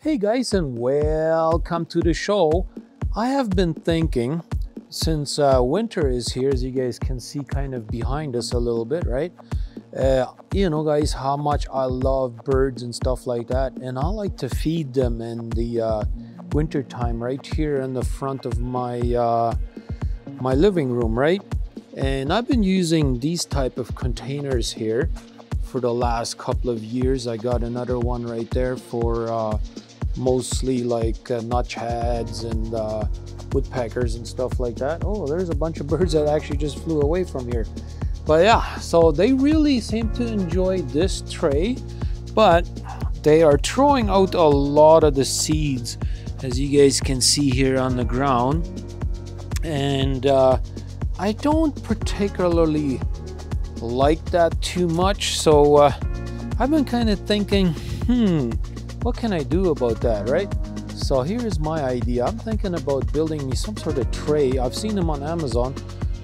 Hey guys, and welcome to the show. I have been thinking since winter is here, as you guys can see kind of behind us a little bit, right? You know guys, how much I love birds and stuff like that, and I like to feed them in the winter time right here in the front of my my living room, right? And I've been using these type of containers here for the last couple of years. I got another one right there for mostly like nutsheds and woodpeckers and stuff like that. Oh, there's a bunch of birds that actually just flew away from here. But yeah, so they really seem to enjoy this tray, but they are throwing out a lot of the seeds, as you guys can see here on the ground. And I don't particularly like that too much, so I've been kind of thinking, what can I do about that, right? So here's my idea. I'm thinking about building me some sort of tray. I've seen them on Amazon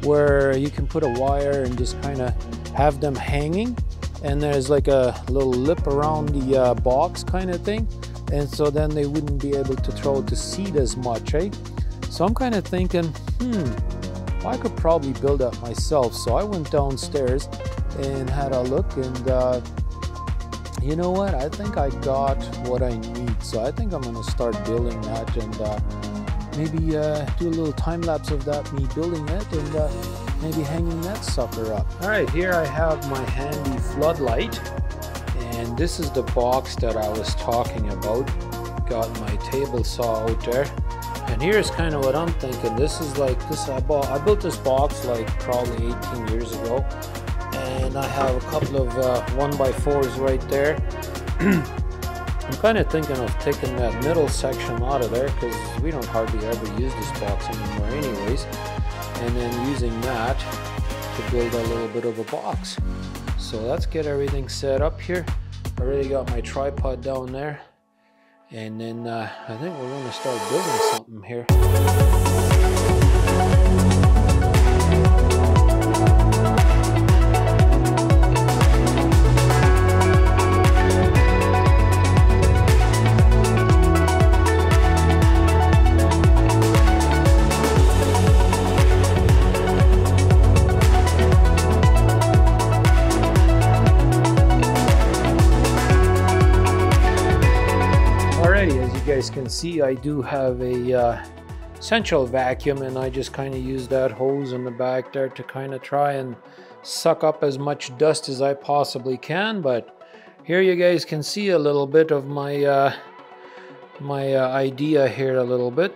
where you can put a wire and just kind of have them hanging, and there's like a little lip around the box kind of thing, and so then they wouldn't be able to throw the seed as much, right? So I'm kind of thinking, I could probably build that myself. So I went downstairs and had a look, and you know what? I think I got what I need. So I think I'm going to start building that, and maybe do a little time lapse of that, me building it, and maybe hanging that sucker up. All right, here I have my handy floodlight, and this is the box that I was talking about. Got my table saw out there. And here's kind of what I'm thinking. This is like this. I built this box like probably 18 years ago, and I have a couple of 1x4s right there. I'm kind of thinking of taking that middle section out of there because we don't hardly ever use this box anymore, anyways. And then using that to build a little bit of a box. So let's get everything set up here. I already got my tripod down there. And then I think we're going to start building something here. As you can see, I do have a central vacuum, and I just kind of use that hose in the back there to kind of try and suck up as much dust as I possibly can. But here you guys can see a little bit of my idea here a little bit.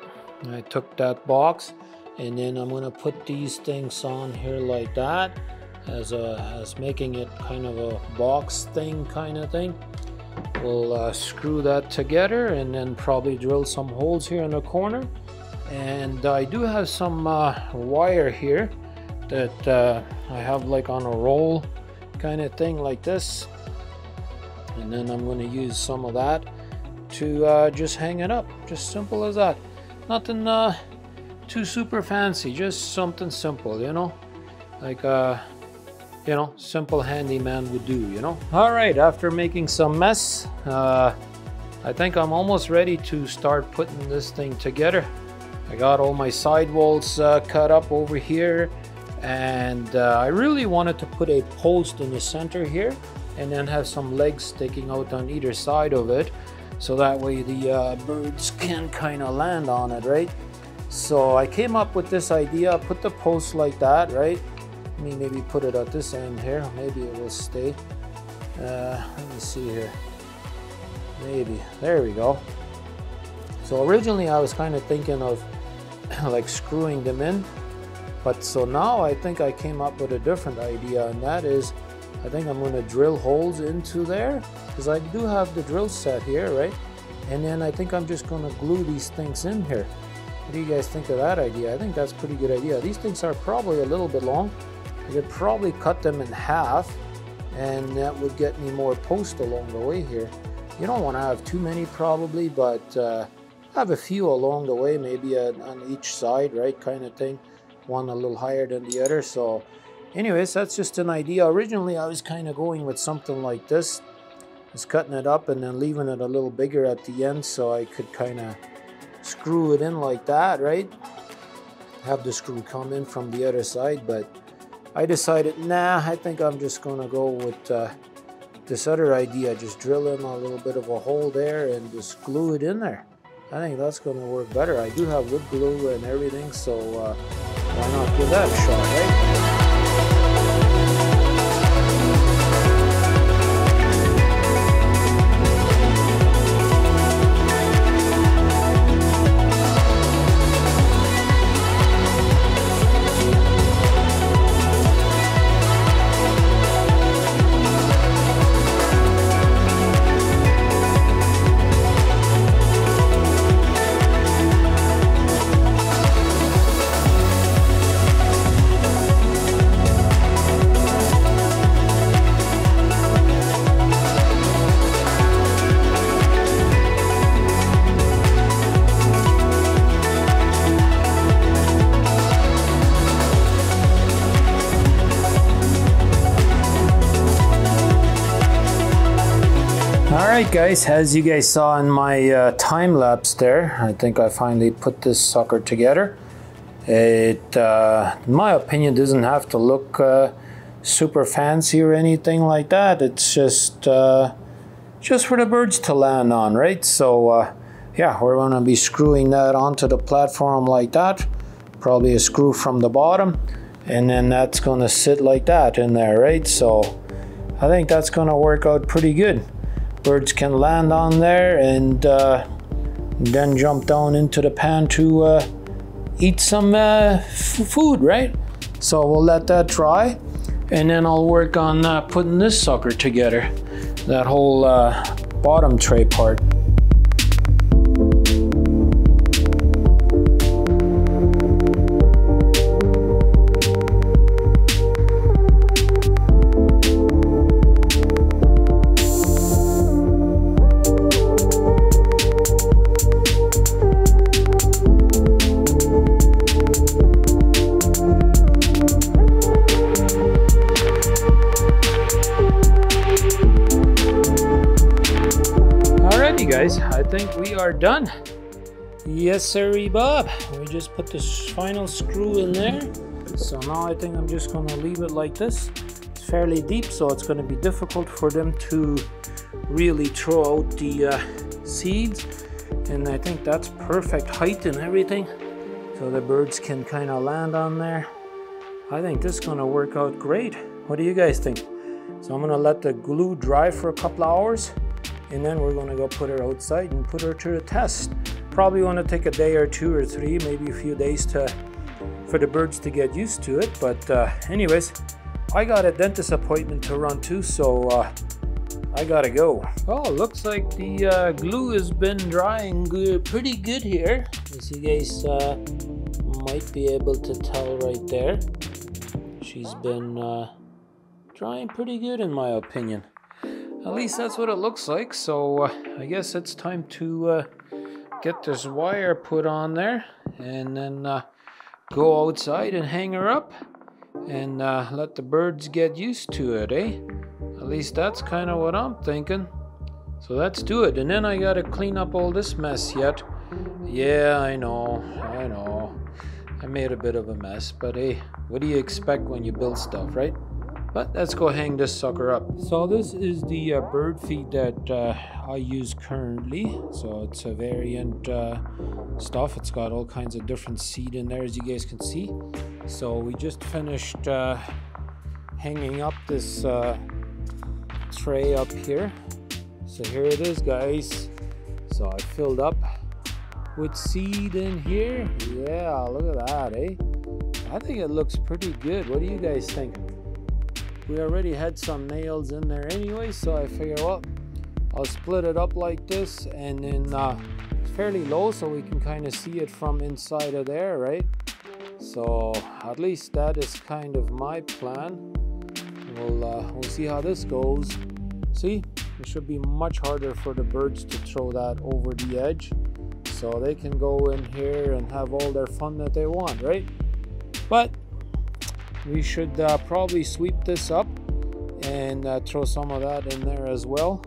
I took that box, and then I'm going to put these things on here like that as making it kind of a box thing kind of thing. We'll screw that together and then probably drill some holes here in the corner. And I do have some wire here that I have like on a roll kind of thing like this. And then I'm going to use some of that to just hang it up. Just simple as that. Nothing too super fancy, just something simple, you know, like you know, simple handyman would do, you know. All right, after making some mess, I think I'm almost ready to start putting this thing together. I got all my sidewalls cut up over here, and I really wanted to put a post in the center here and then have some legs sticking out on either side of it, so that way the birds can kind of land on it, right? So I came up with this idea, put the post like that, right? Let me maybe put it at this end here. Maybe it will stay. Let me see here. Maybe. There we go. So originally I was kind of thinking of like screwing them in. But so now I think I came up with a different idea. And that is, I think I'm going to drill holes into there. Because I do have the drill set here, right? And then I think I'm just going to glue these things in here. What do you guys think of that idea? I think that's a pretty good idea. These things are probably a little bit long. I could probably cut them in half, and that would get me more posts along the way here. You don't want to have too many probably, but have a few along the way, maybe on each side, right, kind of thing. One a little higher than the other. So anyways, that's just an idea. Originally I was kind of going with something like this, is cutting it up and then leaving it a little bigger at the end so I could kind of screw it in like that, right? Have the screw come in from the other side, but I decided, nah, I think I'm just gonna go with this other idea. Just drill in a little bit of a hole there and just glue it in there. I think that's gonna work better. I do have wood glue and everything, so why not give that a shot, right? Alright guys, as you guys saw in my time lapse there, I think I finally put this sucker together. It, in my opinion, doesn't have to look super fancy or anything like that. It's just for the birds to land on, right? So yeah, we're going to be screwing that onto the platform like that. Probably a screw from the bottom, and then that's going to sit like that in there, right? So I think that's going to work out pretty good. Birds can land on there and then jump down into the pan to eat some food, right? So we'll let that dry, and then I'll work on putting this sucker together, that whole bottom tray part. Guys, I think we are done. Yes sirree Bob, we just put this final screw in there. So now I think I'm just going to leave it like this. It's fairly deep, so it's going to be difficult for them to really throw out the seeds, and I think that's perfect height and everything, so the birds can kind of land on there. I think this is going to work out great. What do you guys think? So I'm going to let the glue dry for a couple of hours, and then we're going to go put her outside and put her to the test. Probably want to take a day or two or three, maybe a few days for the birds to get used to it. But anyways, I got a dentist appointment to run to, so I gotta go. Oh, looks like the glue has been drying pretty good here, as you guys might be able to tell right there. She's been drying pretty good in my opinion. At least that's what it looks like. So I guess it's time to get this wire put on there, and then go outside and hang her up and let the birds get used to it, eh? At least that's kind of what I'm thinking. So let's do it. And then I gotta clean up all this mess yet. Yeah, I know. I made a bit of a mess, but hey, what do you expect when you build stuff, right? But let's go hang this sucker up. So this is the bird feed that I use currently. So it's a variant stuff. It's got all kinds of different seed in there, as you guys can see. So we just finished hanging up this tray up here. So here it is, guys. So I filled up with seed in here. Yeah, look at that, eh? I think it looks pretty good. What do you guys think? We already had some nails in there anyway, so I figure, well, I'll split it up like this, and then it's fairly low so we can kind of see it from inside of there, right? So at least that is kind of my plan. We'll see how this goes. See, it should be much harder for the birds to throw that over the edge, so they can go in here and have all their fun that they want, right? But we should probably sweep this up and throw some of that in there as well.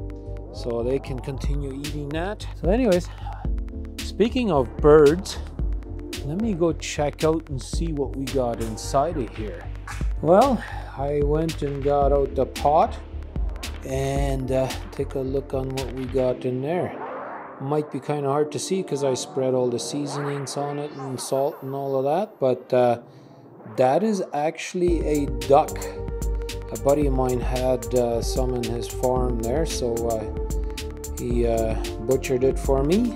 so they can continue eating that. So anyways, speaking of birds, let me go check out and see what we got inside of here. Well, I went and got out the pot and take a look on what we got in there. Might be kind of hard to see because I spread all the seasonings on it and salt and all of that, but that is actually a duck. A buddy of mine had some in his farm there, so he butchered it for me.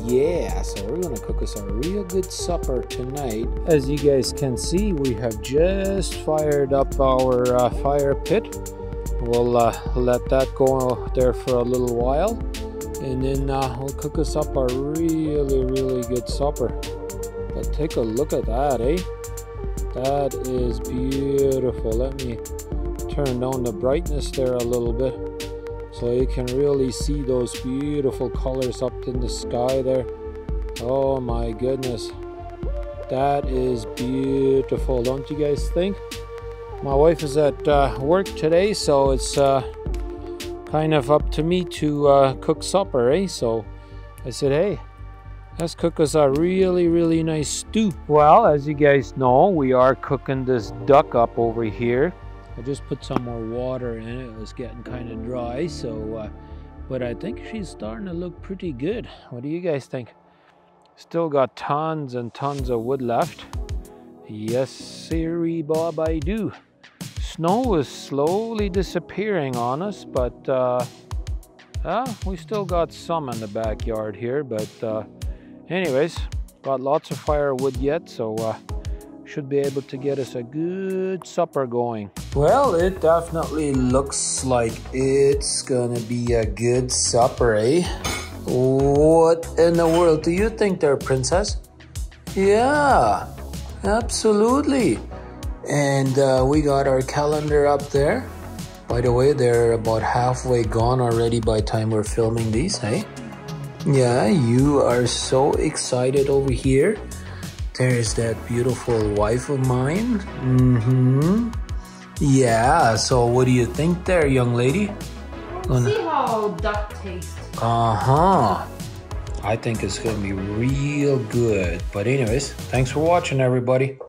Yeah, so we're gonna cook us a real good supper tonight. As you guys can see, we have just fired up our fire pit. We'll let that go there for a little while, and then we'll cook us up a really good supper. But take a look at that, eh? That is beautiful. Let me turn down the brightness there a little bit so you can really see those beautiful colors up in the sky there. Oh my goodness, that is beautiful, don't you guys think? My wife is at work today, so it's kind of up to me to cook supper, eh? So I said, hey, let's cook us a really nice stew. Well, as you guys know, we are cooking this duck up over here. I just put some more water in it. It was getting kind of dry, so but I think she's starting to look pretty good. What do you guys think? Still got tons and tons of wood left. Yes, sirree, Bob, I do. Snow is slowly disappearing on us, but we still got some in the backyard here. But anyways, got lots of firewood yet, so should be able to get us a good supper going. Well, it definitely looks like it's gonna be a good supper, eh? What in the world do you think there, princess? Yeah, absolutely. And we got our calendar up there. By the way, they're about halfway gone already by the time we're filming these, eh? Yeah, you are so excited over here. There's that beautiful wife of mine. Yeah, so what do you think there, young lady? See how duck tastes. I think it's gonna be real good. But anyways, thanks for watching, everybody.